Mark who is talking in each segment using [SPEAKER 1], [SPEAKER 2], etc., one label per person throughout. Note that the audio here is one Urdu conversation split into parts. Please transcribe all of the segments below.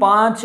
[SPEAKER 1] 5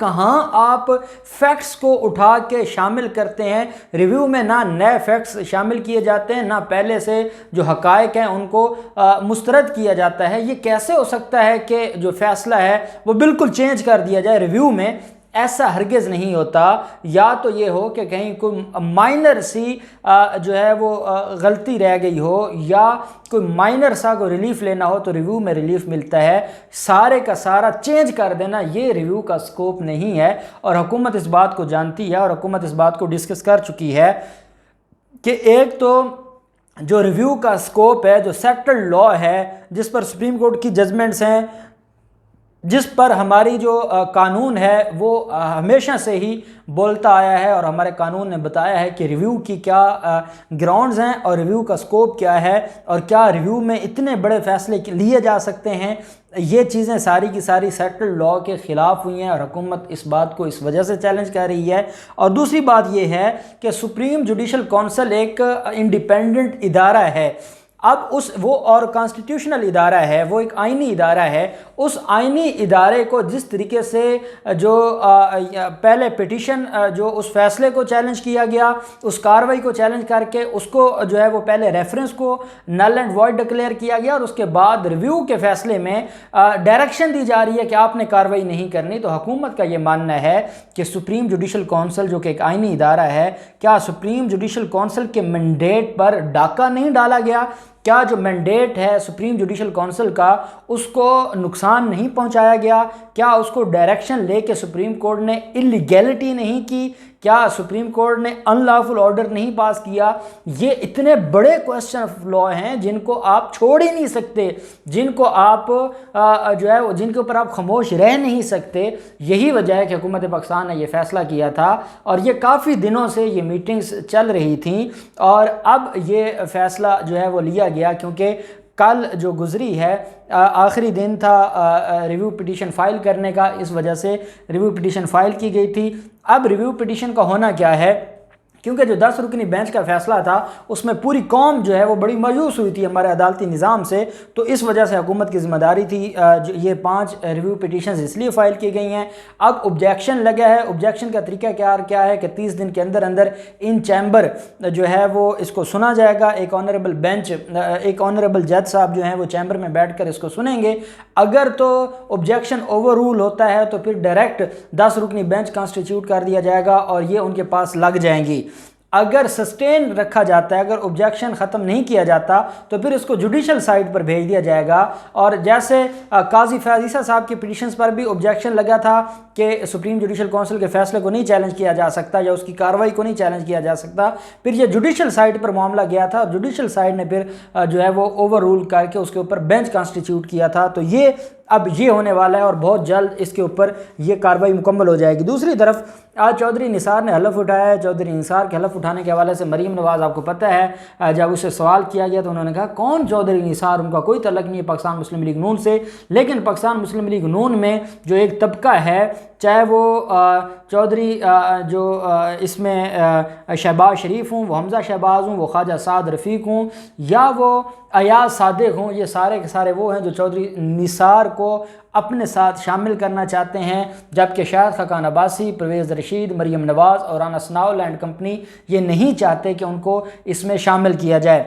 [SPEAKER 1] کہاں آپ فیکٹس کو اٹھا کے شامل کرتے ہیں؟ ریویو میں نہ نئے فیکٹس شامل کیے جاتے ہیں، نہ پہلے سے جو حقائق ہیں ان کو مسترد کیا جاتا ہے۔ یہ کیسے ہو سکتا ہے کہ جو فیصلہ ہے وہ بالکل چینج کر دیا جائے ریویو میں؟ ایسا ہرگز نہیں ہوتا۔ یا تو یہ ہو کہ کہیں کوئی مائنر سی جو ہے وہ غلطی رہ گئی ہو، یا کوئی مائنر سا کوئی ریلیف لینا ہو تو ریویو میں ریلیف ملتا ہے، سارے کا سارا چینج کر دینا یہ ریویو کا سکوپ نہیں ہے۔ اور حکومت اس بات کو جانتی ہے، اور حکومت اس بات کو ڈسکس کر چکی ہے کہ ایک تو جو ریویو کا سکوپ ہے، جو سیٹلڈ لا ہے، جس پر سپریم کورٹ کی ججمنٹس ہیں، جس پر ہماری جو قانون ہے وہ ہمیشہ سے ہی بولتا آیا ہے، اور ہمارے قانون نے بتایا ہے کہ ریویو کی کیا گراؤنڈز ہیں اور ریویو کا سکوپ کیا ہے، اور کیا ریویو میں اتنے بڑے فیصلے لیے جا سکتے ہیں۔ یہ چیزیں ساری کی ساری سیٹلڈ لا کے خلاف ہوئی ہیں، اور حکومت اس بات کو اس وجہ سے چیلنج کر رہی ہے۔ اور دوسری بات یہ ہے کہ سپریم جوڈیشل کونسل ایک انڈیپینڈنٹ ادارہ ہے، اب وہ اور کانسٹیٹیوشنل ادارہ ہے، وہ ایک آئینی ادارہ ہے۔ اس آئینی ادارے کو جس طریقے سے جو پہلے پیٹیشن جو اس فیصلے کو چیلنج کیا گیا، اس کاروائی کو چیلنج کر کے اس کو جو ہے وہ پہلے ریفرنس کو نل اینڈ وائڈ ڈکلیئر کیا گیا، اور اس کے بعد ریویو کے فیصلے میں ڈائریکشن دی جا رہی ہے کہ آپ نے کاروائی نہیں کرنی۔ تو حکومت کا یہ ماننا ہے کہ سپریم جوڈیشل کونسل جو کہ ایک آئینی ادارہ ہے، کیا سپریم جوڈیشل کونسل کے مینڈیٹ پر ڈاکہ نہیں ڈالا گیا؟ کیا جو مینڈیٹ ہے سپریم جوڈیشل کونسل کا اس کو نقصان نہیں پہنچایا گیا؟ کیا اس کو ڈائریکشن لے کے سپریم کورٹ نے اللیگیلٹی نہیں کی؟ کیا سپریم کورٹ نے ان لافل آرڈر نہیں پاس کیا؟ یہ اتنے بڑے کوسچن آف لا ہیں جن کو آپ چھوڑ ہی نہیں سکتے، جن کو آپ جو ہے جن کے اوپر آپ خاموش رہ نہیں سکتے۔ یہی وجہ ہے کہ حکومت پاکستان نے یہ فیصلہ کیا تھا، اور یہ کافی دنوں سے یہ میٹنگز چل رہی تھیں، اور اب یہ فیصلہ جو ہے وہ لیا گیا، کیونکہ کل جو گزری ہے آخری دن تھا ریویو پٹیشن فائل کرنے کا، اس وجہ سے ریویو پٹیشن فائل کی گئی تھی۔ اب ریویو پٹیشن کا ہونا کیا ہے، کیونکہ جو 10 رکنی بینچ کا فیصلہ تھا اس میں پوری قوم جو ہے وہ بڑی مایوس ہوئی تھی ہمارے عدالتی نظام سے، تو اس وجہ سے حکومت کی ذمہ داری تھی یہ 5 ریویو پٹیشنز اس لیے فائل کی گئی ہیں۔ اب آبجیکشن لگا ہے، آبجیکشن کا طریقہ کیا ہے کہ 30 دن کے اندر اندر ان چیمبر جو ہے وہ اس کو سنا جائے گا۔ ایک آنریبل بینچ، ایک آنریبل جج صاحب جو ہیں وہ چیمبر میں بیٹھ کر اس کو سنیں گے۔ اگر تو آبجیکشن اوور رول ہوتا ہے تو پھر ڈائریکٹ 10 رکنی بینچ کانسٹیٹیوٹ کر دیا جائے گا، اور یہ ان کے پاس لگ جائیں گی۔ اگر سسٹین رکھا جاتا ہے، اگر آبجیکشن ختم نہیں کیا جاتا تو پھر اس کو جوڈیشل سائٹ پر بھیج دیا جائے گا۔ اور جیسے قاضی فیاض عیسیٰ صاحب کی پٹیشنز پر بھی آبجیکشن لگا تھا کہ سپریم جوڈیشل کونسل کے فیصلے کو نہیں چیلنج کیا جا سکتا، یا اس کی کاروائی کو نہیں چیلنج کیا جا سکتا، پھر یہ جوڈیشل سائٹ پر معاملہ گیا تھا، جوڈیشل سائٹ نے پھر جو ہے وہ اوور رول کر کے اس کے اوپر بینچ کانسٹیٹیوٹ کیا تھا۔ تو یہ اب یہ ہونے والا ہے، اور بہت جلد اس کے اوپر یہ کاروائی مکمل ہو جائے گی۔ دوسری طرف آج چودھری نثار نے حلف اٹھایا ہے۔ چودھری نثار کے حلف اٹھانے کے حوالے سے مریم نواز آپ کو پتہ ہے جب اسے سوال کیا گیا تو انہوں نے کہا کون چودھری نثار، ان کا کوئی تعلق نہیں ہے پاکستان مسلم لیگ نون سے، لیکن پاکستان مسلم لیگ نون میں جو ایک طبقہ ہے، چاہے وہ چودھری جو اس میں شہباز شریف ہوں، وہ حمزہ شہباز ہوں، وہ خواجہ سعد رفیق ہوں، یا وہ ایاز صادق ہوں، یہ سارے کے سارے وہ ہیں جو چودھری نثار کو اپنے ساتھ شامل کرنا چاہتے ہیں، جبکہ شاہد خاقان عباسی، پرویز رشید، مریم نواز اور رانا ثناءاللہ اینڈ کمپنی یہ نہیں چاہتے کہ ان کو اس میں شامل کیا جائے۔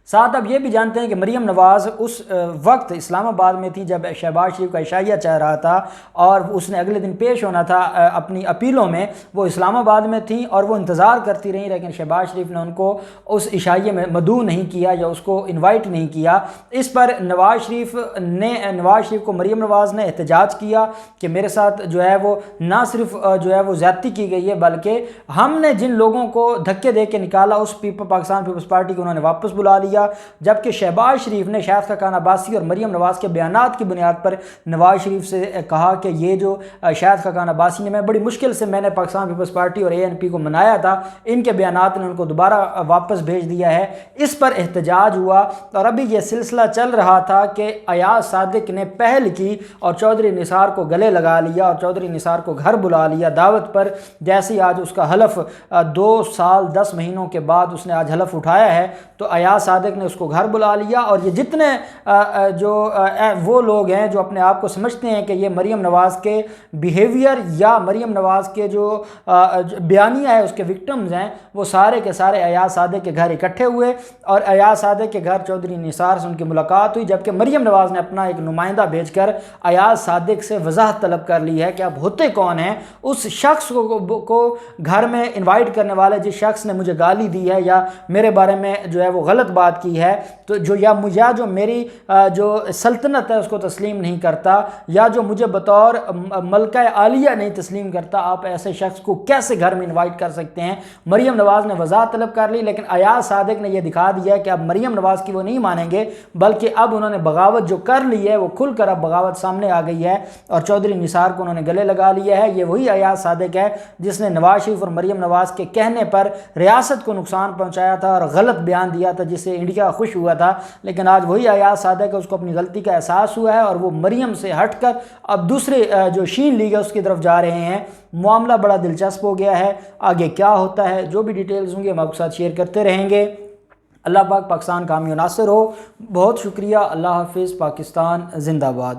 [SPEAKER 1] ساتھ اب یہ بھی جانتے ہیں کہ مریم نواز اس وقت اسلام آباد میں تھی جب شہباز شریف کا عشائیہ چاہ رہا تھا، اور اس نے اگلے دن پیش ہونا تھا اپنی اپیلوں میں، وہ اسلام آباد میں تھیں اور وہ انتظار کرتی رہیں، لیکن شہباز شریف نے ان کو اس عشائیے میں مدعو نہیں کیا یا اس کو انوائٹ نہیں کیا۔ اس پر نواز شریف کو مریم نواز نے احتجاج کیا کہ میرے ساتھ جو ہے وہ نہ صرف جو ہے وہ زیادتی کی گئی ہے، بلکہ ہم نے جن لوگوں کو دھکے دے کے نکالا اس پاکستان پیپلز پارٹی کو انہوں نے واپس بلا لیا، جبکہ شہباز شریف نے شاہد خاقان عباسی اور مریم نواز کے بیانات کی بنیاد پر نواز شریف سے کہا کہ یہ جو شاہد خاقان عباسی نے، میں بڑی مشکل سے میں نے پاکستان پیپلز پارٹی اور ANP کو منایا تھا، ان کے بیانات نے ان کو دوبارہ واپس بھیج دیا ہے۔ اس پر احتجاج ہوا، اور ابھی یہ سلسلہ چل رہا تھا کہ ایاز صادق نے پہل کی اور چودھری نثار کو گلے لگا لیا اور چودھری نثار کو گھر بلا لیا دعوت پر، جیسے آج اس کا حلف 2 سال 10 مہینوں کے بعد اس نے آج حلف اٹھایا ہے، تو ایاز صادق صادق نے اس کو گھر بلا لیا، اور یہ جتنے وہ لوگ ہیں جو اپنے آپ کو سمجھتے ہیں کہ یہ مریم نواز کے بیہیویئر یا مریم نواز کے جو بیانیہ ہے اس کے وکٹمز ہیں، وہ سارے کے سارے ایاز صادق کے گھر اکٹھے ہوئے، اور ایاز صادق کے گھر چودھری نثار سے ان کی ملاقات ہوئی، جبکہ مریم نواز نے اپنا ایک نمائندہ بھیج کر ایاز صادق سے وضاحت طلب کر لی ہے کہ اب ہوتے کون ہیں، اس شخص کو گھر میں انوائٹ کرنے والے جس شخص نے مجھے گالی دی ہے یا میرے بارے میں جو ہے وہ غلط بات کی ہے، تو جو میری جو سلطنت ہے اس کو تسلیم نہیں کرتا، یا جو مجھے بطور ملکہ عالیہ نہیں تسلیم کرتا، آپ ایسے شخص کو کیسے گھر میں انوائٹ کر سکتے ہیں؟ مریم نواز نے وضاحت طلب کر لی، لیکن ایاز صادق نے یہ دکھا دیا کہ اب مریم نواز کی وہ نہیں مانیں گے، بلکہ اب انہوں نے بغاوت جو کر لی ہے وہ کھل کر اب بغاوت سامنے آ گئی ہے، اور چودھری نثار کو انہوں نے گلے لگا لیا ہے۔ یہ وہی ایاز صادق ہے جس نے نواز شریف اور مریم نواز کے کہنے پر ریاست کو نقصان پہنچایا تھا اور غلط بیان دیا تھا جس سے انڈیا خوش ہوا تھا، لیکن آج وہی ایاز صادق ہے، اس کو اپنی غلطی کا احساس ہوا ہے اور وہ مریم سے ہٹ کر اب دوسرے جو شین لیگ ہے اس کی طرف جا رہے ہیں۔ معاملہ بڑا دلچسپ ہو گیا ہے، آگے کیا ہوتا ہے جو بھی ڈیٹیلز ہوں گے ہم آپ کے ساتھ شیئر کرتے رہیں گے۔ اللہ پاک پاکستان کامیاب ناصر ہو۔ بہت شکریہ، اللہ حافظ، پاکستان زندہ باد۔